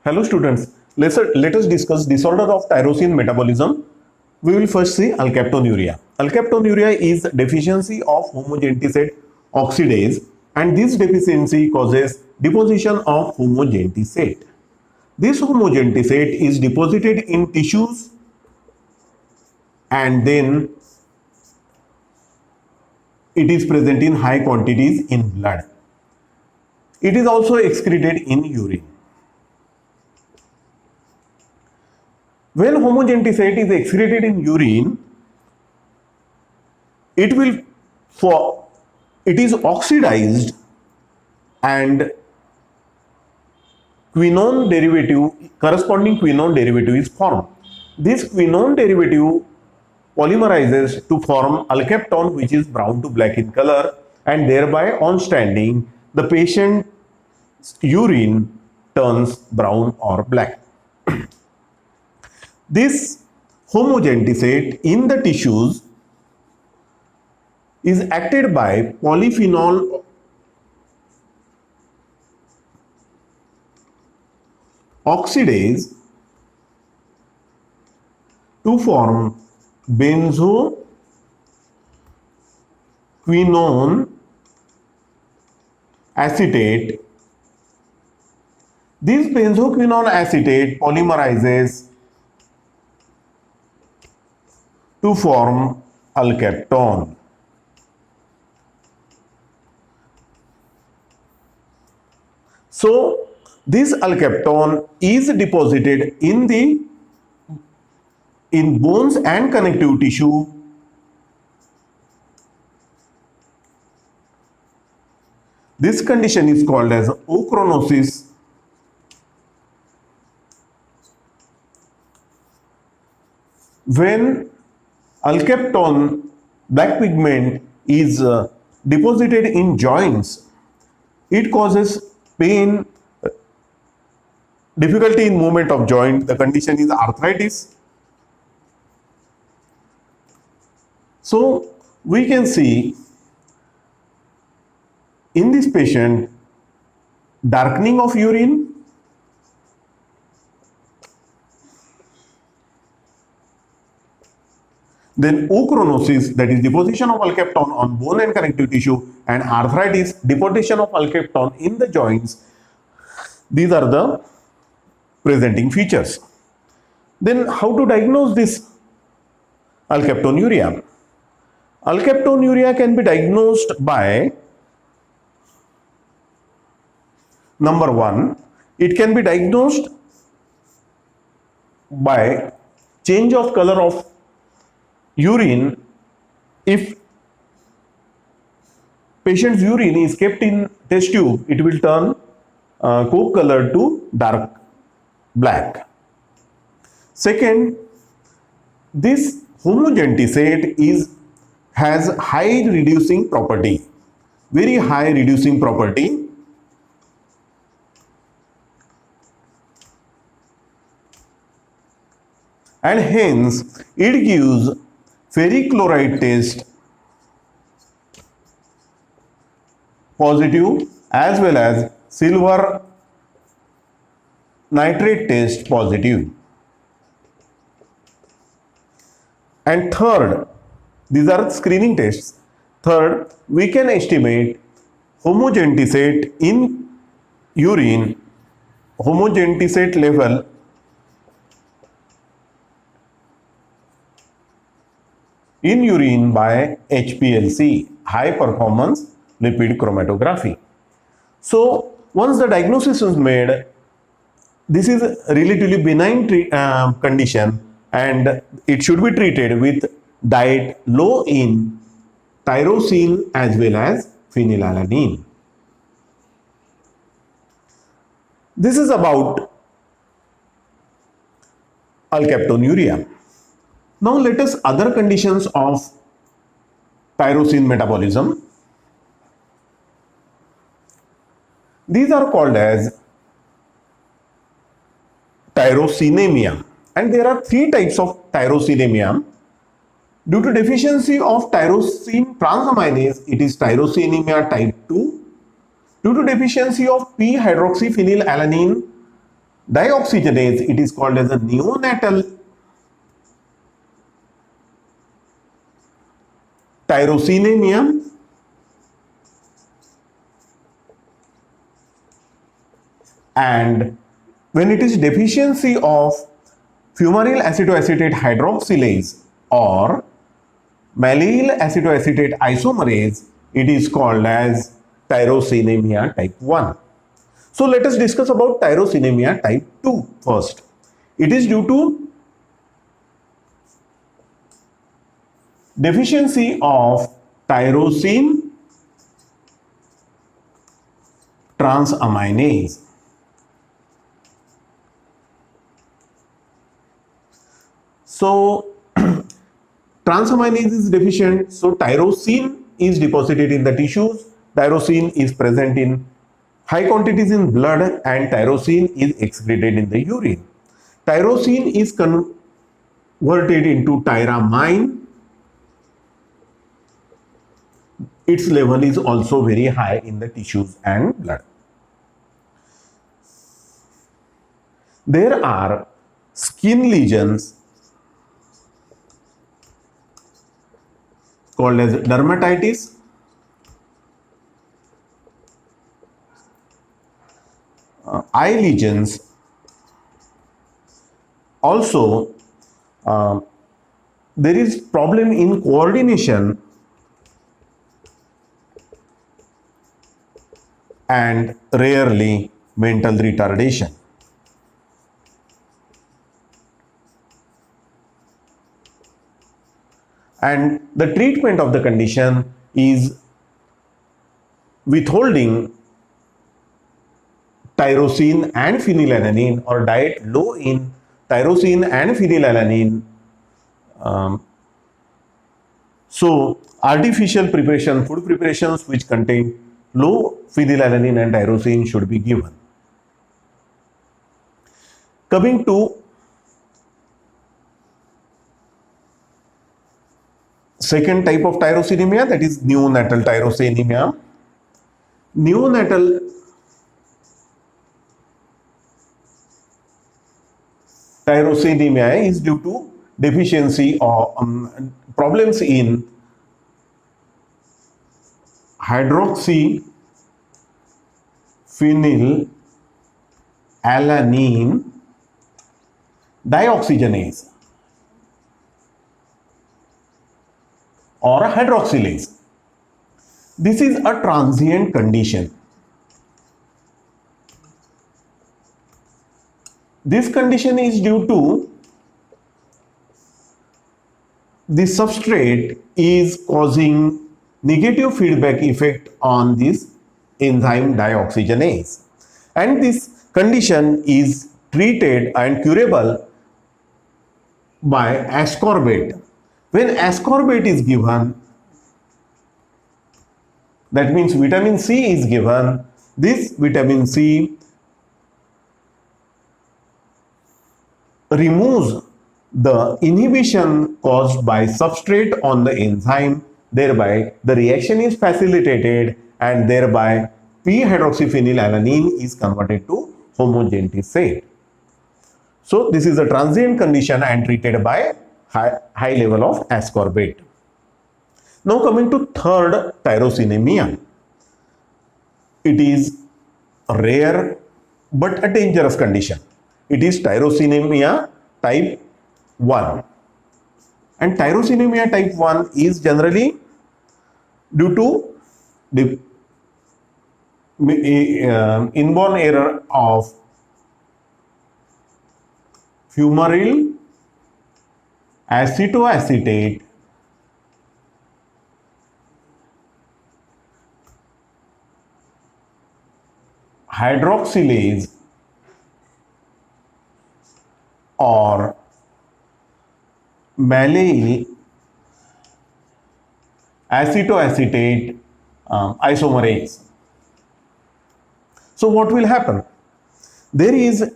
Hello students, let us discuss disorder of tyrosine metabolism. We will first see alkaptonuria. Alkaptonuria is deficiency of homogentisate oxidase, and this deficiency causes deposition of homogentisate. This homogentisate is deposited in tissues and then it is present in high quantities in blood. It is also excreted in urine. When homogentisate is excreted in urine, it is oxidized and corresponding quinone derivative is formed. This quinone derivative polymerizes to form alkapton, which is brown to black in color, and thereby on standing the patient's urine turns brown or black. This homogentisate in the tissues is acted by polyphenol oxidase to form benzoquinone acetate. This benzoquinone acetate polymerizes to form alkapton. So this alkapton is deposited in bones and connective tissue This condition is called as ochronosis. When alkapton, black pigment, is deposited in joints, it causes pain, difficulty in movement of joint. The condition is arthritis. So we can see in this patient darkening of urine, then ochronosis, that is deposition of alkapton on bone and connective tissue, and arthritis, deposition of alkapton in the joints. These are the presenting features. Then how to diagnose this alkaptonuria? Alkaptonuria can be diagnosed by, number one, it can be diagnosed by change of color of urine. If patient's urine is kept in test tube, it will turn coke color to dark black. Second, this homogentisate has high reducing property, very high reducing property. And hence it gives ferric chloride test positive as well as silver nitrate test positive. And third, these are screening tests. Third, we can estimate homogentisate in urine, homogentisate level in urine by HPLC, high performance lipid chromatography. So once the diagnosis is made, this is a relatively benign condition, and it should be treated with diet low in tyrosine as well as phenylalanine. This is about alkaptonuria. Now let us other conditions of tyrosine metabolism. These are called as tyrosinemia, and there are three types of tyrosinemia. Due to deficiency of tyrosine transaminase, it is tyrosinemia type 2. Due to deficiency of p-hydroxyphenylalanine, dioxygenase, it is called as a neonatal tyrosinemia, and when it is deficiency of fumaryl acetoacetate hydroxylase or mallyl acetoacetate isomerase, it is called as tyrosinemia type 1. So let us discuss about tyrosinemia type 2 first. It is due to deficiency of tyrosine transaminase. So transaminase is deficient, so tyrosine is deposited in the tissues. Tyrosine is present in high quantities in blood and tyrosine is excreted in the urine. Tyrosine is converted into tyramine. Its level is also very high in the tissues and blood. There are skin lesions called as dermatitis, eye lesions. Also, there is problem in coordination and rarely mental retardation. And the treatment of the condition is withholding tyrosine and phenylalanine or diet low in tyrosine and phenylalanine. So artificial preparation, food preparations which contain low phenylalanine and tyrosine should be given. Coming to second type of tyrosinemia, that is neonatal tyrosinemia. Neonatal tyrosinemia is due to deficiency or problems in hydroxyphenylalanine dioxygenase or a hydroxylase. This is a transient condition. This condition is due to the substrate is causing negative feedback effect on this enzyme dioxygenase, and this condition is treated and curable by ascorbate. When ascorbate is given, that means vitamin C is given. This vitamin C removes the inhibition caused by substrate on the enzyme, thereby the reaction is facilitated and thereby p-hydroxyphenylalanine is converted to homogentisate. So this is a transient condition and treated by high level of ascorbate. Now coming to third tyrosinemia. It is rare but a dangerous condition. It is tyrosinemia type 1. And tyrosinemia type 1 is generally due to the inborn error of fumaryl acetoacetate hydroxylase or mallyl acetoacetate isomerase. So what will happen? There is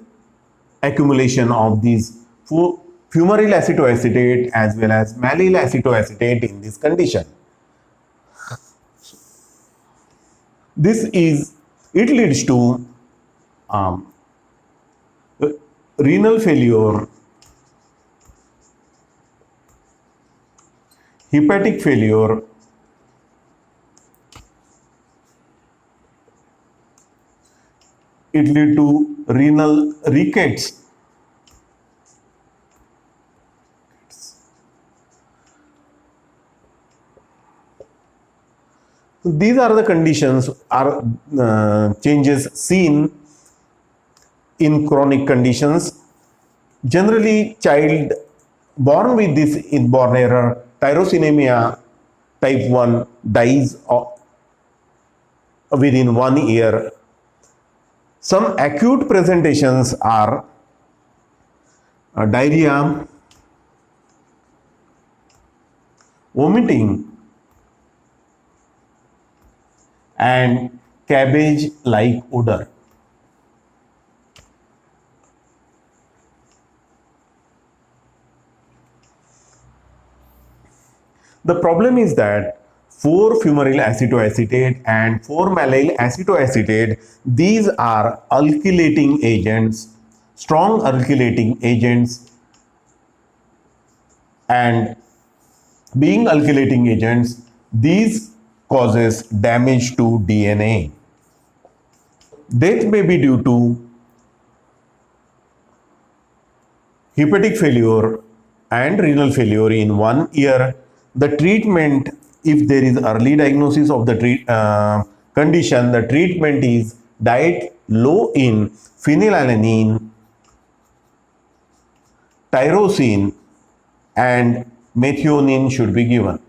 accumulation of these fumaryl acetoacetate as well as mallyl acetoacetate in this condition. It leads to renal failure, hepatic failure, it lead to renal rickets. These are the conditions or changes seen in chronic conditions. Generally, child born with this inborn error, tyrosinemia type 1, dies within 1 year. Some acute presentations are diarrhea, vomiting, and cabbage-like odor. The problem is that 4-fumarate acetoacetate and 4-mallyl acetoacetate, these are alkylating agents, strong alkylating agents, and being alkylating agents, these causes damage to DNA. Death may be due to hepatic failure and renal failure in 1 year. The treatment, if there is early diagnosis of the condition, the treatment is diet low in phenylalanine, tyrosine, and methionine should be given.